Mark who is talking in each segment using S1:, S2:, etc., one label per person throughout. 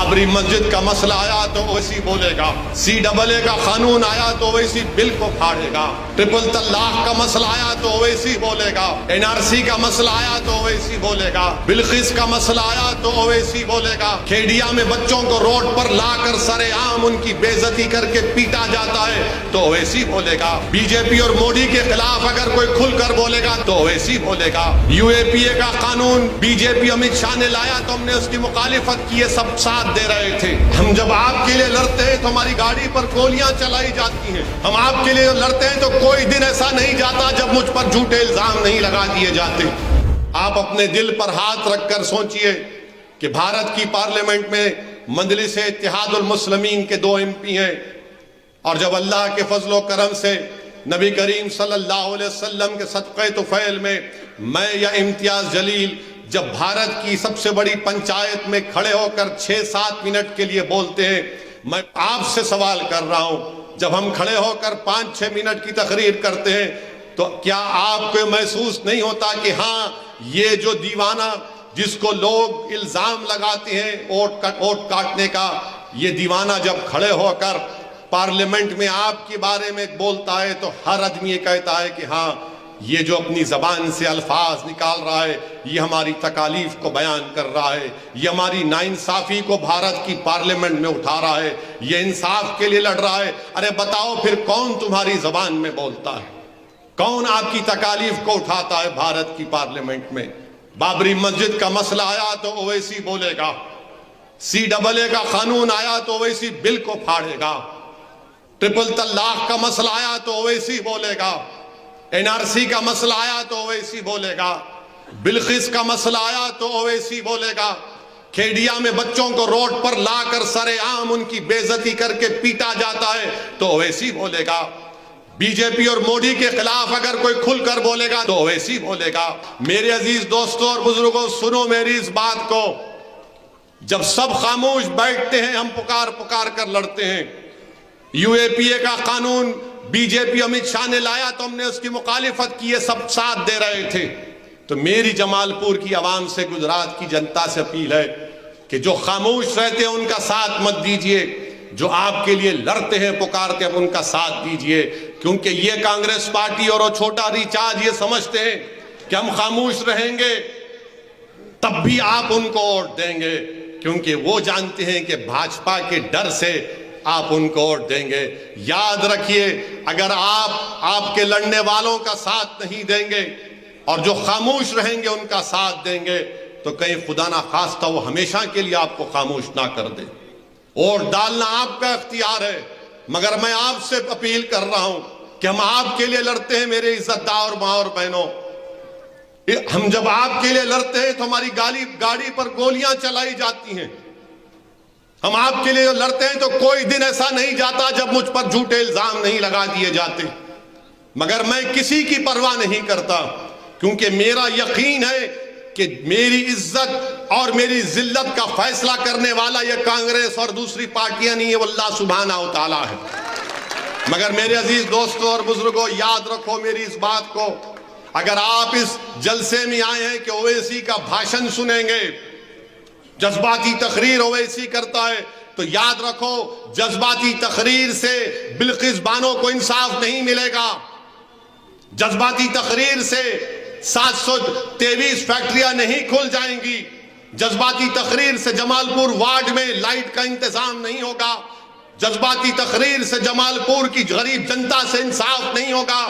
S1: बाबरी मस्जिद का मसला आया तो ओवैसी बोलेगा, CAA का कानून आया तो ओवैसी बिल को फाड़ेगा, ट्रिपल तलाक का मसला आया तो ओवैसी बोलेगा, NRC का मसला आया तो ओवैसी बोलेगा, बिल्किस का मसला आया तो ओवैसी बोलेगा, खेड़िया में बच्चों को रोड पर लाकर सरेआम उनकी बेइज्जती करके पीटा जाता है तो ओवैसी बोलेगा, बीजेपी और मोदी के खिलाफ अगर कोई खुलकर बोलेगा तो ओवैसी बोलेगा, UAPA का कानून बीजेपी अमित शाह ने लाया तो हमने उसकी मुखालिफत की, सब साथ दे रहे थे। हम जब आपके लिए लड़ते हैं तो हमारी गाड़ी पर गोलियां चलाई जाती हैं। हम आपके लिए लड़ते हैं तो कोई दिन ऐसा नहीं जाता जब मुझ पर झूठे इल्जाम नहीं लगा दिए जाते। आप अपने दिल पर हाथ रखकर सोचिए कि भारत की पार्लियामेंट में मजलिस इत्तेहादुल मुस्लिमीन के 2 MP हैं और जब अल्लाह के फजलो करम से नबी करीम सल्लल्लाहु अलैहि वसल्लम के सदक़े तुफ़ैल में मैं या इम्तियाज जलील जब भारत की सबसे बड़ी पंचायत में खड़े होकर 6-7 मिनट के लिए बोलते हैं, मैं आपसे सवाल कर रहा हूं, जब हम खड़े होकर 5-6 मिनट की तकरीर करते हैं तो क्या आपको महसूस नहीं होता कि हाँ, ये जो दीवाना जिसको लोग इल्जाम लगाते हैं वोट काटने का, ये दीवाना जब खड़े होकर पार्लियामेंट में आपके बारे में बोलता है तो हर आदमी ये कहता है कि हाँ, ये जो अपनी जबान से अल्फाज निकाल रहा है ये हमारी तकालीफ को बयान कर रहा है, ये हमारी नाइंसाफी को भारत की पार्लियामेंट में उठा रहा है, ये इंसाफ के लिए लड़ रहा है। अरे बताओ फिर कौन तुम्हारी जबान में बोलता है, कौन आपकी तकालीफ को उठाता है भारत की पार्लियामेंट में? बाबरी मस्जिद का मसला आया तो ओवैसी बोलेगा, CAA का कानून आया तो ओवैसी बिल को फाड़ेगा, ट्रिपल तलाक का मसला आया तो ओवैसी बोलेगा, NRC का मसला आया तो ओवैसी बोलेगा, बिल्किस का मसला आया तो ओवैसी बोलेगा, खेड़िया में बच्चों को रोड पर लाकर सरेआम उनकी बेइज्जती करके पीटा जाता है तो ओवैसी बोलेगा, बीजेपी और मोदी के खिलाफ अगर कोई खुलकर बोलेगा तो ओवैसी बोलेगा। मेरे अजीज दोस्तों और बुजुर्गों, सुनो मेरी इस बात को, जब सब खामोश बैठते हैं हम पुकार पुकार कर लड़ते हैं। UAPA का कानून बीजेपी अमित शाह ने लाया तो हमने उसकी मुखालिफत की, सब साथ दे रहे थे। तो मेरी जमालपुर की आवाम से, गुजरात की जनता से अपील है कि जो खामोश रहते हैं उनका साथ मत दीजिए, जो आपके लिए लड़ते हैं पुकारते हैं उनका साथ दीजिए, क्योंकि ये कांग्रेस पार्टी और वो छोटा रिचार्ज ये समझते हैं कि हम खामोश रहेंगे तब भी आप उनको वोट देंगे, क्योंकि वो जानते हैं कि भाजपा के डर से आप उनको वोट देंगे। याद रखिए, अगर आप आपके लड़ने वालों का साथ नहीं देंगे और जो खामोश रहेंगे उनका साथ देंगे तो कहीं खुदा ना खास्ता वो हमेशा के लिए आपको खामोश ना कर दे। वोट डालना आपका इख्तियार है, मगर मैं आपसे अपील कर रहा हूं कि हम आपके लिए लड़ते हैं मेरे इज्जतदार माँ और बहनों। हम जब आपके लिए लड़ते हैं तो हमारी गाड़ी पर गोलियां चलाई जाती हैं। हम आपके लिए लड़ते हैं तो कोई दिन ऐसा नहीं जाता जब मुझ पर झूठे इल्जाम नहीं लगा दिए जाते, मगर मैं किसी की परवाह नहीं करता, क्योंकि मेरा यकीन है कि मेरी इज्जत और मेरी जिल्लत का फैसला करने वाला यह कांग्रेस और दूसरी पार्टियां नहीं है, वो अल्लाह सुब्हानहू व तआला है। मगर मेरे अजीज दोस्तों और बुजुर्गों, याद रखो मेरी इस बात को, अगर आप इस जलसे में आए हैं कि ओवैसी का भाषण सुनेंगे, जज्बाती तकरीर ओवैसी करता है, तो याद रखो जज्बाती तकरीर से बिल्किस बानो को इंसाफ नहीं मिलेगा। जज्बाती तकरीर से 723 फैक्ट्रियां नहीं खुल जाएंगी। जज्बाती तकरीर से जमालपुर वार्ड में लाइट का इंतजाम नहीं होगा। जज्बाती तकरीर से जमालपुर की गरीब जनता से इंसाफ नहीं होगा।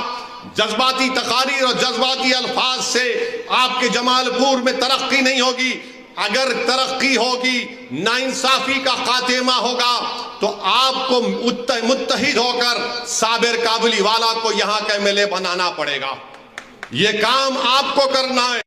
S1: जज्बाती तकारीर और जज्बाती अल्फाज से आपके जमालपुर में तरक्की नहीं होगी। अगर तरक्की होगी, नाइंसाफी का खात्मा होगा, तो आपको मुत्तहिद होकर साबिर काबुली वाला को यहाँ का MLA बनाना पड़ेगा। ये काम आपको करना है।